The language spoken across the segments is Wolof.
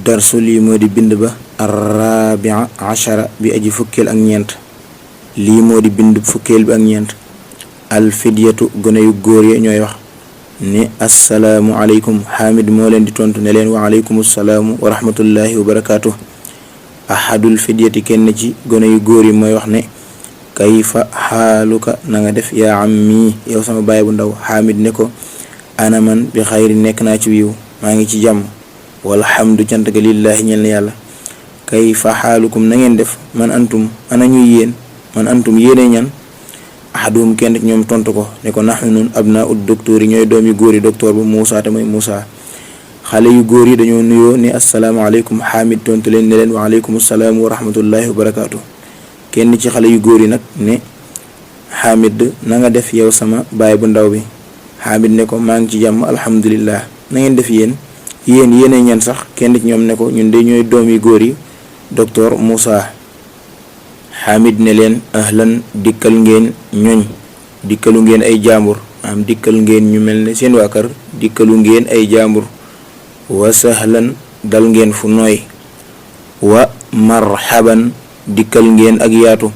darsu lii moo di bind ba arrabia achara bi aji fukkeel ak ñeent. lii moo di bind fukkeel bi ak ñeent. alfidyatu gone yu góor ya ñooy wax ne assalaamu aleykum. xaamid moo leen di tontu ne leen wa aleykum assalaamu wa rahmatullahi wa barakaatu. ahadul fidyati kenn ci gone yu góor yi mooy wax ne kayfa xaaluka na nga def yaa ammi yow sama baay bu ndaw. xaamid ne ko ana man bi xayri nekk naa ci wiiw maa ngi ci jàmm. walhamdu cant ga lillaahi ñel na yàlla. kayfa xaalukum na ngeen def man antum ana ñuy yéen man antum yéene ñan. ahadum kenn ci ñoom tontu ko ne ko naxnu nun abnaa ud docteur yi ñooy doom yu góor yi docteur bu Muusa te mooy Muusa. xale yu góor yi dañoo nuyoo ne asalaamaaleykum. xaamid tontu leen ne leen wa aleykum salaam wa rahmatullahi wa barakaatu. kenn ci xale yu góor yi nag ne xaamid na nga def yow sama baay bu ndaw bi. xaamid ne ko maa ngi ci jàmm alhamdulillah. na ngeen def yéen yéene ñan sax. kenn ci ñoom ne ko ñun de ñooy doom yu góor yi docteur Muusa. xaamid ne leen ahlan dikkal ngeen ñoñ dikkalu ngeen ay jaambur am dikkal ngeen ñu mel ne seen waa kër dikkalu ngeen ay jaambur. wa sahlan dal ngeen fu nooy. wa marhaban dikkal ngeen ak yaatu.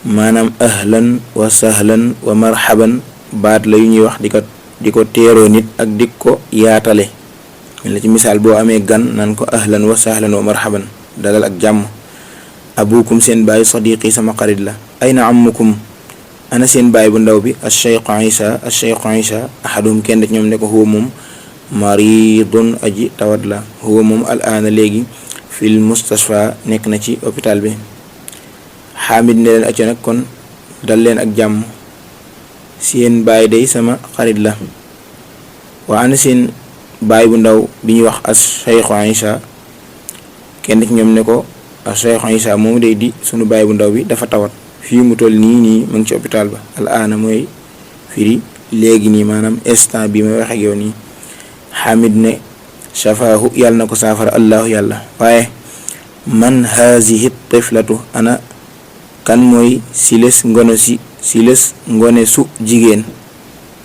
maanaam ahlan wa sahlan wa marhaban baat la yu ñuy wax di ko teeroo nit ak di ko yaatale. mel na ci misaal boo amee gan naan ko ahlan wa sahlan wa marhaban dalal ak jàmm. abukum seen baay sadiqi sama xarit la. ayna ammukum ana seen baay bu ndaw bi. acheikhu isa ahadum kenn ci ñoom ne ko huwa moom maridun aji tawat la. huwa moom al aana léegi fil mustasfa nekk na ci hôpital bi. xaamid ne leen acca nag kon dal leen ak jàmm seen baay day sama xarit la. waa ana seen baay bu ndaw bi ñuy wax acheikhu isa kenn ci ñoom ne ko Cheikh Isa moom day di sunu baay bu ndaw bi dafa tawat fii mu toll nii mu ngi ci hôpital ba. al aana mooy firi léegi nii maanaam instant bi may wax ak yow nii. xamid ne shafaahu yàlla na ko saafara allahu yàlla. waaye man hazihi tiflatu ana kan mooy siles ngone su jigéen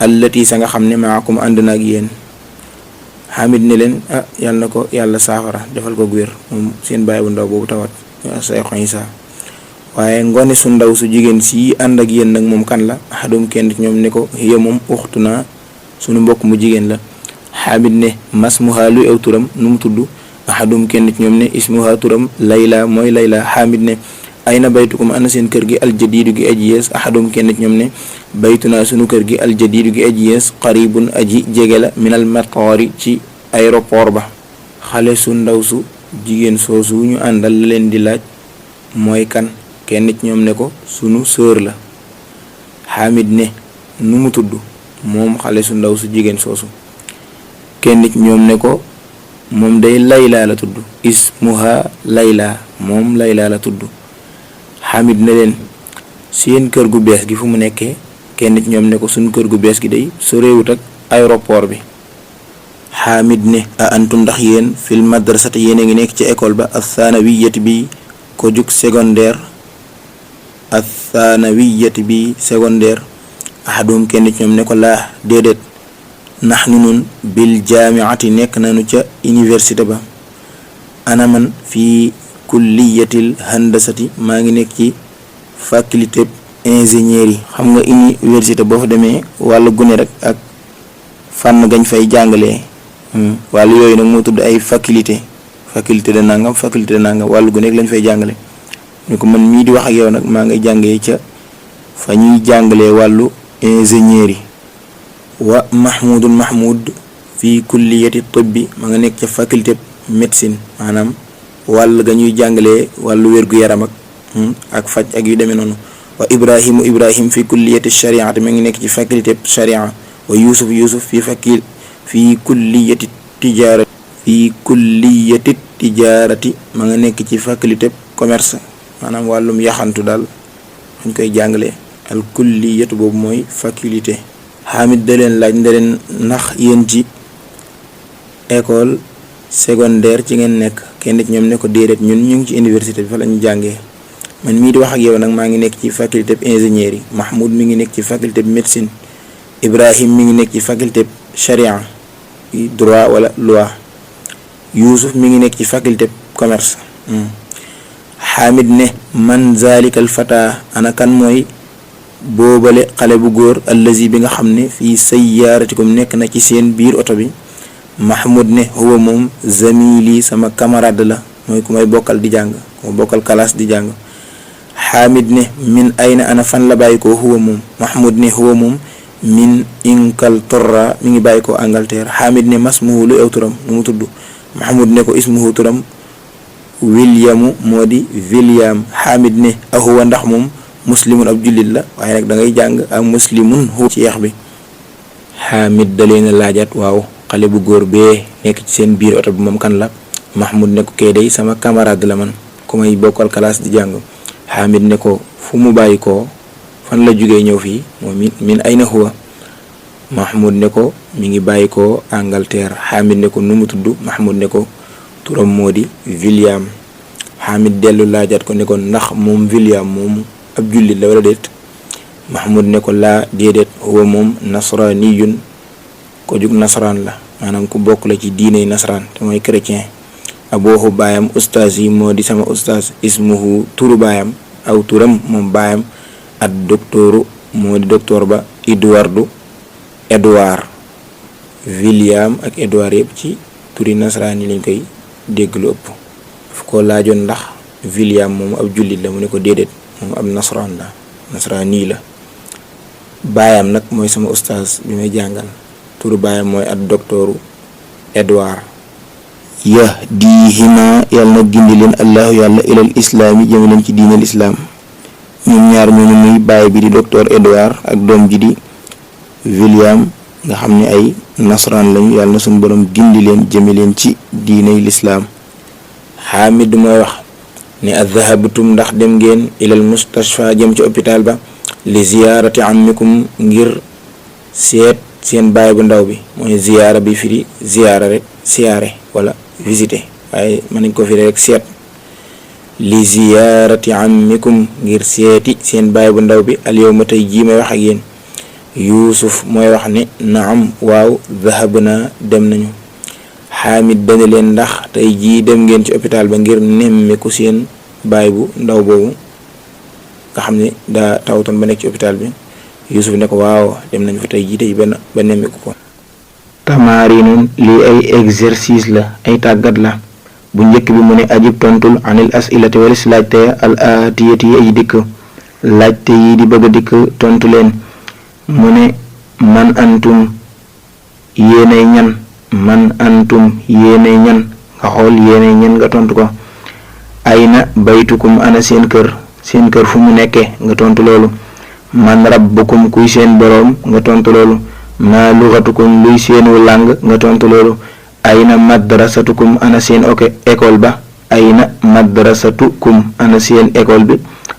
allati sa nga xam ne maakum ànd na ak yéen. xamid ne leen yàlla na ko yàlla saafara defal ko wér moom seen baay bu ndaw boobu tawat Cheikh Isa. waaye ngone su ndaw su jigéen si ànd ak yéen nag moom kan la. ahadum kenn ci ñoom ne ko hiya moom uxtuna sunu mbokk mu jigéen la. xamid ne masmuha luy aw turam nu mu tudd. ahadum kenn ci ñoom ne ismuha turam layla mooy layla. xamid ne ayna baytukum ana seen kër gi aljadiidu gi aji yees. ahadum kenn ci ñoom ne baytuna sunu kër gi aljadiidu gi aji yees qaribun aji jege la minal mataari ci aéroport ba. xale su ndaw su jigéen soosu ñu àndal la leen di laaj mooy kan. kenn ci ñoom ne ko sunu sœur la. xaamid ne nu mu tudd moom xale su ndaw su jigéen soosu. kenn ci ñoom ne ko moom day layla la tudd. ismuha layla moom layla la tudd. xamid ne leen seen kër gu bees gi fu mu nekkee. kenn ci ñoom ne ko suñ kër gu bees gi day soreewut ak aéroport bi. xamid ne a antum ndax yéen fil madrasati yéen a ngi nekk ci école ba athanawiyati bi ko jug secondaire. athanawiyati bi secondaire. ahadum kenn ci ñoom ne ko laa déedéet nahnu nun bil jaamiati nekk nañu ca université ba. ana man fii kulliyatil handasati maa ngi nekk ci faculté ingénieur yi. xam nga université boo fa demee wàllu gune rek ak fànn gañ fay jàngalee wàllu yooyu nag moo tudd ay faculté de nangam wàllu gune rek lañ fay jàngale. ñu ko man mii di wax ak yow nag maa ngay jàngee ca fa ñuy jàngalee wàllu ingénieur yi. wa mahmud fii kulliyati tibbi ma nga nekk ca faculté médecine maanaam wàll ga ñuy jàngalee wàllu wér-gu-yaram ak faj ak yu demee noonu. wa ibrahim fi kulliyati shariati ma ngi nekk ci faculté sharia. wa yusuf fi kulliyati tijarati ma nga nekk ci faculté commerce maanaam wàllum yaxantu daal dañ koy jàngalee. al kulliyatu boobu mooy faculté. xamid da leen laaj nda leen ndax yéen ci école secondaire ci ngeen nekk. kenn ci ñoom ne ko déedéet ñun ñu ngi ci université bi fa la ñu jàngee. man mii di wax ak yow nag maa ngi nekk ci faculté ingénieur yi. mahmoud mi ngi nekk ci faculté médecine. ibrahim mi ngi nekk ci faculté charia droit wala loi. Yuusuf mi ngi nekk ci faculté commerce. Xaamid ne man zalikal fata ana kan mooy boobale xale bu góor allazi bi nga xam ne fii sayyaaratikum nekk na ci seen biir oto bi. Mahmoud ne huwa moom zamili sama camarade la mooy ku may bokkal di jàng ku may bokkal classe di jàng. Xaamid ne min ayna ana fan la bàyyi ko huwa moom. Mahmoud ne huwa moom min Inkaltorra mi ngi bàyyi ko Angleterre. Xaamid ne masmuhu lu ew turam nu mu tudd. Mahmoud ne ko ismuhu turam Williamu moo di William. Xaamid ne ahuwa ndax moom muslimun ab jullit la waaye nag da ngay jàng ak muslimun huwa ci yeex bi. Xaamid da leen a laajaat waaw xale bu góor bee nekk ci seen biir oto bi moom kan la. Mahmoud ne ko kee day sama camarade la man ku may bokkal classe di jàng. Xaamid ne ko fu mu bàyyi ko fan la jógee ñëw fii moom min ayna huwa. Mahmoud ne ko mi ngi bàyyi ko Angleterre. Xaamid ne ko nu mu tudd. Mahmoud ne ko turam moo di William. Xaamid dellu laajaat ko ne ko ndax moom William moomu ab jullit la wala déet. Mahmoud ne ko laa déedéet huwa moom nasraniyun ko jug nasaraan la maanaam ku bokk la ci diiney nasaraan te mooy chrétien. Aboohu baayam ustaas yi moo di sama ustaas ismuhu turu baayam aw turam moom baayam ak doktooru moo di docteur ba Edward William ak Edward yëpp ci turi nasaraan yi lañ koy dégg lu ëpp. fu ko laajoon ndax William moom ab jullit la mu ne ko déedéet moom ab nasaraan la nasaraani la. baayam nag mooy sama ustaas bi may jàngal turu baayam mooy ak doktooru Edward. yahdihima yàlla na gindi leen allahu yàlla ilal islaami jëme leen ci diinal islaam. ñoom ñaar ñooñu muy baay bi di docteur Edward ak doom ji di William nga xam ne ay nasaraan lañu yàlla na suñu borom gindi leen jëme leen ci diinay lislaam. Xaamid mooy wax ne adhahabtum ndax dem ngeen ilal mustashfa jëm ci hôpital ba li ziyaarati ammikum ngir seet seen baay bu ndaw bi mooy ziyaara bi firi ziyaara rek siyaare wala visité waaye mën nañ ko firi rek seet. li ziyaarati ammikum ngir seeti seen baay bu ndaw bi al yawma tey jii may wax ak yéen. Yuusuf mooy wax ne naam waaw dhahabna dem nañu. Xaamid dana leen ndax tey jii dem ngeen ci hôpital ba ngir nemmeeku seen baay bu ndaw boobu nga xam ne daa tawtoon ba nekk ci hôpital bi. Yuusuf ne ko waaw dem nañ fa tey jii tey ba nemmeeku ko. Tamaarinun lii ay exercice la ay tàggat la. bu njëkk bi mu ne ajib tontul anil asilati walis laajte al aatiyati yi ay dikk laajte yi di bëgg a dikk tontu leen. mu ne man antum yéenay ñan man antum yéenay ñan nga xool yéenay ñan nga tontu ko. ayna baytukum ana seen kër fu mu nekkee nga tontu loolu. man rabbukum kuy seen boroom nga tontu loolu. ma lughatukum luy seenu làng nga tontu loolu. ayna madrasatukum ana seen école ba ayna madrasatukum ana seen école bi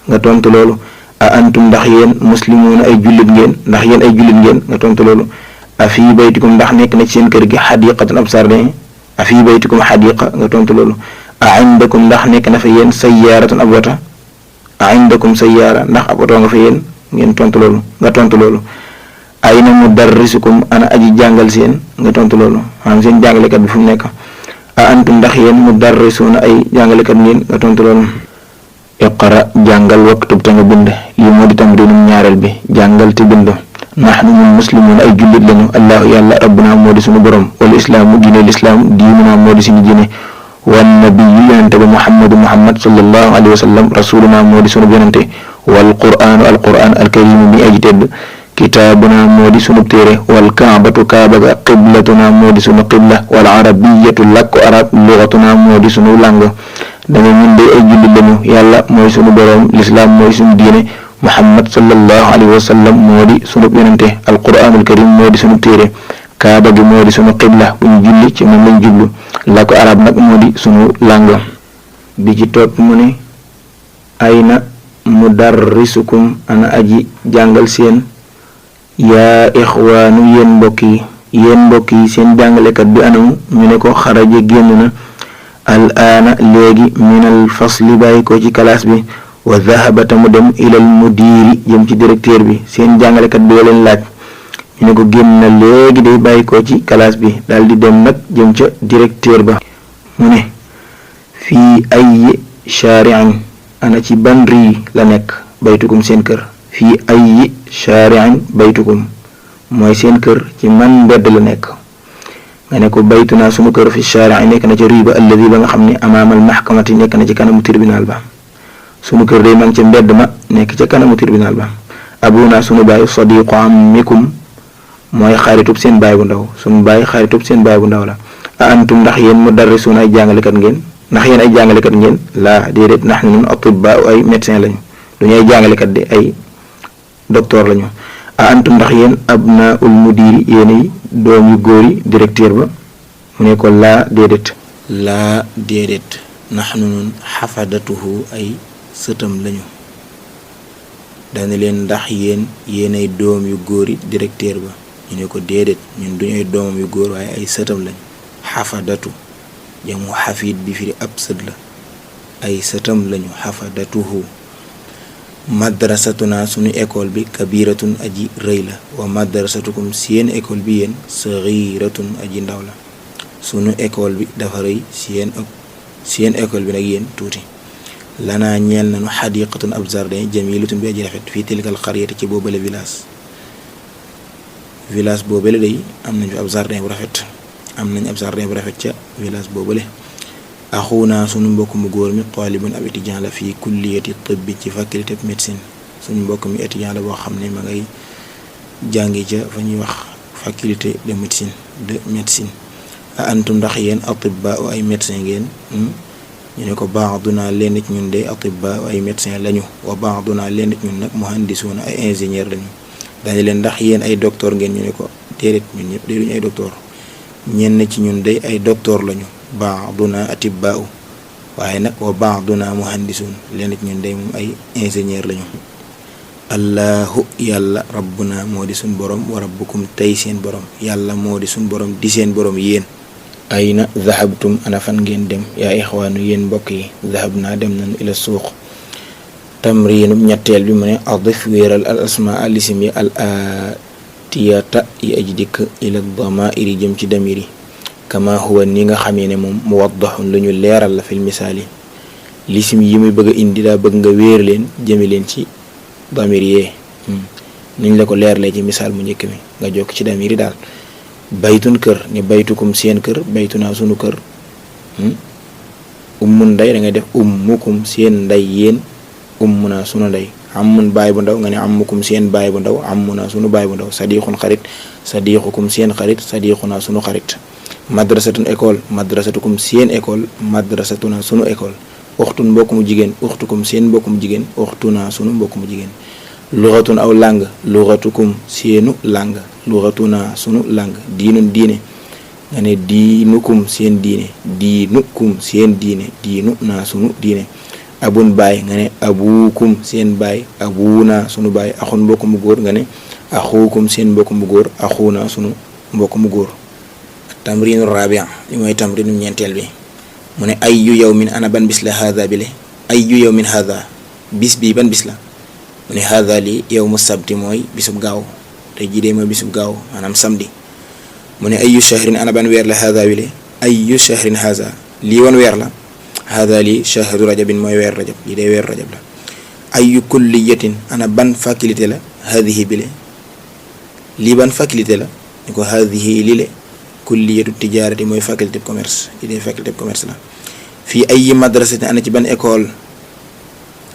nga tontu loolu. a antum ndax yéen muslimuuna ay jullit ngeen nga tontu loolu. a fii baytikum ndax nekk na ci seen kër gi xadiqatan ab sardin a fii baytikum xadiqa nga tontu loolu. a indakum ndax nekk na fa yéen sayyaaratun ab wata a indakum sayyaara ndax ab oto nga fa yéen ngeen tontu loolu nga tontu loolu. ayna mudarrisukum ana aji jàngal seen nga tontu loolu maanaam seen jàngalekat bi fu mu nekk. a antum ndax yéen mudarrisuuna ay jàngalekat ngeen nga tontu loolu. iqra jàngal waktub te nga bind lii moo di tamrinum ñaareel bi jàngal te bind. nahnu ñun muslimuuna ay jullit lañu allahu yàlla rabbuna moo di suñu borom wal islaamu diine lislaam diinuna moo di suñu diine. wan nabiyyu yonente ba muhammad sallallahu alayhi wa sallam rasuluna moo di sunu yonente. wal qur'aanu al qur'aan al karimu bi aji tedd. kitaabuna moo di sunu téere. wal kaabatu kaaba ga qiblatuna moo di sunu qibla. wal arabiyatu làkku arab lugatuna moo di sunu làng. danga ñun de ay jullit lañu yàlla mooy sunu boroom lislaam mooy sunu diine muhammad sallallahu alayhi wa sallam moo di sunu yonente. al qur'aanul karim moo di sunu téere. kaaba gi moo di sunu qibla bu ñu julli ci moom lañ jublu. làkku arab nag moo di sunu làng. bi ci topp mu ne ayna mudarrisukum ana aji jàngal seen. yaa ixwaanu yéen mbokk yi seen jàngalekat bi anamu ñu ne ko xaraja génn na. al aana léegi minal fasli bàyyi ko ci classe bi. wa dhahabata mu dem ilal mudiiri jëm ci directeur bi seen jàngalekat bi leen laaj ñu ne ko génn na léegi day bàyyi ko ci classe bi daal di dem nag jëm ca directeur ba. mu ne fii ay shaari'in ana ci ban rii la nekk baytukum seen kër fii ay shaari'in baytukum mooy seen kër ci man mbedd la nekk nga ne ko baytuna sunu kër fi shaari'i nekk na ca rii ba alladi ba nga xam ne amaamal maxkamati nekk na ci kanamu tribunal ba sunu kër day man ca mbedd ma nekk ca kanamu tribunal ba abuna sunu baay sadiqu ammikum mooy xaritub seen baay bu ndaw sunu baay xaritub seen baay bu ndaw la a antum ndax yéen mudarrisuuna ay jàngalekat ngeen ndax yéen ay jàngalekat ngeen laa déedéet ndax ñun atibaa ay médecin lañu duñu ay jàngalekat de ay docteur lañu a antum ndax yéen abnaul mudiri yéenay doom yu góor yi directeur ba mu ne ko laa déedéet naxnu nun xafadatuhu ay sëtam lañu dana leen ndax yéenay doom yu góor yi directeur ba ñu ne ko déedéet ñun duñu ay doomam yu góor waaye ay sëtam lañu xafadatu jamu xafid bi firi ab sët la ay sëtam lañu xafadatuhu madrasatuna sunu école bi kabiratun aji rëy la wa madrasatukum seen école bi yéen saxiratun aji ndaw la sunu école bi dafa rëy seen école bi nag yéen tuuti lanaa ñeel nañu xadiqatun ab jardin jamilatun bi aji rafet fii tilkal xariyati ci boobale village boobale day am nañu ab jardin bu rafet ca village boobale axuuna sunu mbokk mu góor mi taalibun ab étudiant la fii kulliyati tibbi ci faculté médecine suñu mbokk mi étudiant la boo xam ne ma ngay jàngi ca fa ñuy wax faculté de médecine a antum ndax yéen atibba ay médecin ngeen ñu ne ko baaduna leen nit ñun de atibba ay médecin lañu wa baaduna leen nit ñun nag muhandisuuna ay ingénieur lañu dañu leen ndax yéen ay docteur ngeen ñu ne ko déedéet ñun ñëpp de duñu ay docteur ñenn ci ñun de ay docteur lañu baaduna atibbaa waaye nag wa baaduna muhandisuun leen nit ñun de moom ay ingénieur lañu allahu yàlla rabbuna moo di suñ borom wa rabbukum tey seen borom yàlla moo di suñ borom di seen borom yéen ayna zahabtum ana fan ngeen dem yaa ixwaanu yéen mbokk yi zahab naa dem nañu ila suuq tamriinub ñetteel bi mu ne adif wéeral al asmaa alisim yi al atiyata yi aji dikk ila damairi jëm ci damir yi kama huwa ni nga xamee ne moom muwaddaxun lu ñu leeral la fil misaal yi lisim yi muy bëgg a indi daa bëgg nga wéer leen jëme leen ci damir yee niñ la ko leerlee ci misaal mu njëkk mi nga jokk ci damir yi daal baytun kër ni baytukum seen kër baytunaa sunu kër ummun ndey da ngay def ummukum seen ndey yéen ummunaa sunu ndey ammun baay bu ndaw nga ne ammukum seen baay bu ndaw ammunaa sunu baay bu ndaw sadiqun xarit sadiqukum seen xarit sadiqunaa sunu xarit madrasatun école madrasatukum seen école madrasatuna sunu école uxtun mbokk mu jigéen uxtukum seen mbokk mu jigéen uxtuna sunu mbokk mu jigéen luxatun aw làng luxatukum seenu làng luxatuna sunu làng diinun diine nga ne diinukum seen diine diinukum seen diine diinu naa sunu diine abun baay nga ne abuukum seen baay abuuna sunu baay axun mbokk mu góor nga ne axuukum seen mbokk mu góor axuuna sunu mbokk mu góor tamriinu rabia li mooy tamriinu ñeenteel bi mu ne ayyu yawmin ana ban bis la haada bi le ayyu yawmin haada bis bi ban bis la mu ne haada li yawmu sabti mooy bisub gaaw tey jii de mooy bisub gaaw maanaam samedi mu ne ayyu shahrin ana ban weer la haada bi le ayyu shahrin haada lii wan weer la haada li shahru rajabin mooy weer rajab lii day weer rajab la ayyu kulliyatin ana ban faculté la haadihi bi le lii ban faculté la ni ko haadihi li le kulliyatu tijaarati mooy faculté commerce lii day faculté commerce la fii ayyi madrasatin ana ci ban école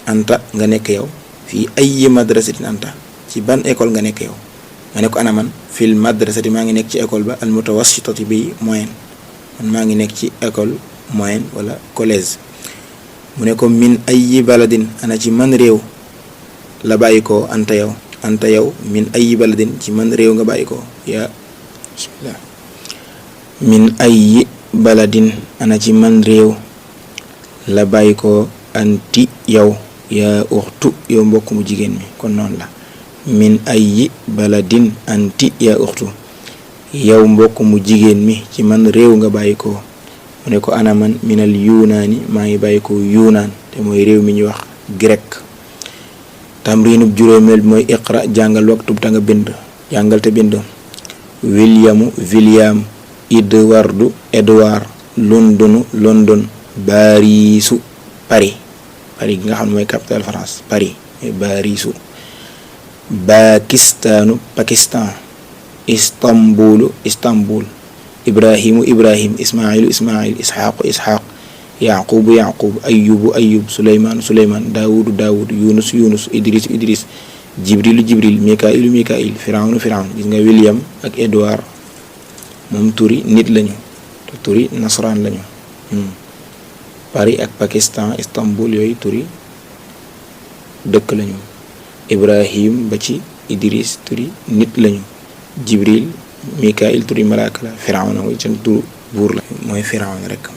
anta nga nekk yow fii ayyi madrasatin anta ci ban école nga nekk yow nga ne ko ana man fil madrasati maa ngi nekk ci école ba al mutawassitati bi moyenne man maa ngi nekk ci école moyenne wala collège mu ne ko min ayyi baladin ana ci man réew la bàyyi ko anta yow min ayyi baladin ci man réew nga bàyyi ko yaa bismillah min ayyi baladin ana ci man réew la bàyyi ko anti yow yaa uxtu yow mbokk mu jigéen mi kon noonu la min ayyi baladin anti yaa uxtu yow mbokk mu jigéen mi ci man réew nga bàyyi ko mu ne ko ana man minal yunaani maa ngi bàyyi ko yunaan te mooy réew mi ñuy wax grec tamriinub juróomeel bi mooy iqra jàngal waktub ta nga bind jàngal te bind william edward London Bariisu Paris gi nga xam ne mooy capitale France Paris Bariisu Pakistan Istanbul Ibrahim Ismail Ishaq Yaqub Ayub Suleymaan Daawud Yunus Idris Jibril Mikail Firawna gis nga William ak Edward moom turi nit lañu te turi nasaraan lañu. Paris ak Pakistan Istanbul yooyu turi dëkk lañu. Ibrahim ba ci Idris turi nit lañu. Jibril Mikail turi malaaka la. Firawna mooy seen turu buur la mooy Firawna rek.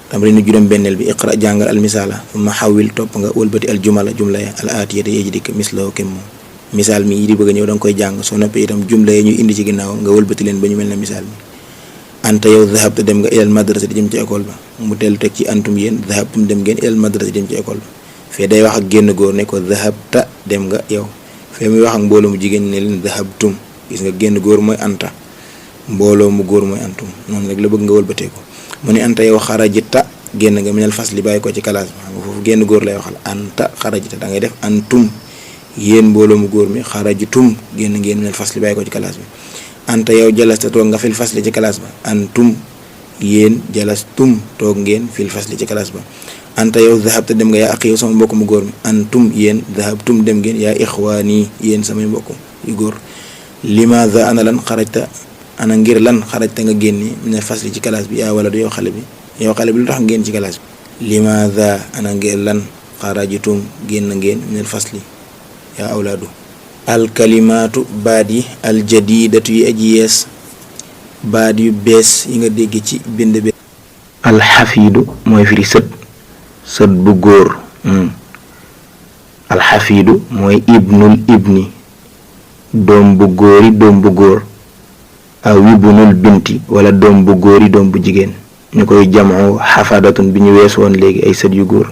tamrinu juróom-benneel bi iqra jàngal al misaala summa xawil topp nga wëlbati al jumla ya al aatiyata yee ji dikk misloo kem moom misaal mi yi di bëgg a ñëw da nga koy jàng soo noppee itam jumla ya ñuy indi ci ginnaaw nga wëlbati leen ba ñu mel ne misaal mi. anta yow dhahabta dem nga ilal madrasa di jëm ci école ba mu dellu teg ci antum yéen dhahabtum dem ngeen ilal madrasa di jëm ci école ba fee day wax ak génn góor ne ko dhahabta dem nga yow fee muy wax ak mbooloo mu jigéen ne leen dhahabtum gis nga génn góor mooy anta mbooloo mu góor mooy antum noonu rek la bëgg nga wëlbatee ko. mu ne anta yow xarajita génn nga minal fasli bàyyi ko ci classe bi xam nga foofu génn góor lay waxal anta xarajita da ngay def antum yéen mbooloo mu góor mi xarajitum génn ngeen minal fasli bàyyi ko ci classe bi. anta yow jalasta toog nga fil fasli ci classe ba antum yéen jalastum toog ngeen fil fasli ci classe ba. anta yow dhahabta dem nga yaa axi yow sama mbokk mu góor mi antum yéen dhahabtum dem ngeen yaa ixwaani yéen samay mbokk yu góor. limaada ana lan xarajta ana ngir lan xarajta nga génni minal fasli ci classe bi yaa wala du yow xale bi lu tax ngeen ci classe bi. limaada ana ngir lan xarajitum génn ngeen minal fasli yaa awlaadu. alkalimaatu baat yi aljadidatu yi aji yees baat yu bees yi nga dégg ci bind bi. alxafiidu mooy firi sët bu góor. alxafiidu mooy ibnul ibni doom bu góor aw ibnul binti wala doom bu góori doom bu jigéen ñu koy jamoo xafadatun bi ñu wees woon léegi ay sët yu góor.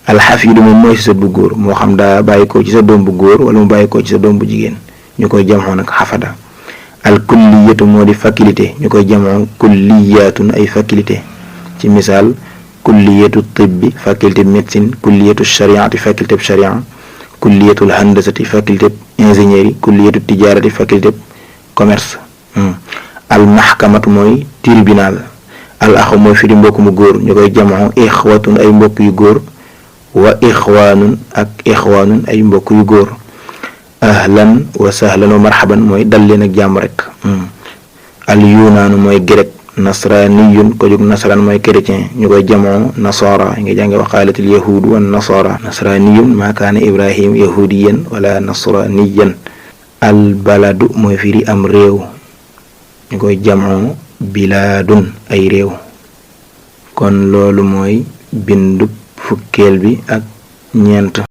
alxafiidu moom mooy sët bu góor moo xam daa bàyyi ko ci sa doom bu góor wala mu bàyyi ko ci sa doom bu jigéen ñu koy jamoo nag xafada. alkulliyatu moo di faculté ñu koy jamoo kulliyatun ay faculté ci misaal kulliyatu tibbi faculté médecine kulliyatu shariati faculté sharia kulliyatul handasati faculté ingénierie kulliyatu tijaarati faculté commerce. al mahkamatu mooy tribunal. al axu mooy firi mbokk mu góor ñu koy jamoo ixwatun ay mbokk yu góor wa ixwaanun ay mbokk yu góor. ahlan wa sahlan wa marhaban mooy dal leen ak jàmm rek. al yunaanu mooy grec. nasraniyun ko jóg nasaraan mooy chrétien ñu koy jamoo nasara nga jànge waqaalatil yahudu wan nasara nasraniyun maa kaana ibrahim yahudiyan wala nasraniyan. al baladu mooy firi am réew ñu koy jamoo bilaadun ay réew. kon loolu mooy bindu fukkeel bi ak ñeent.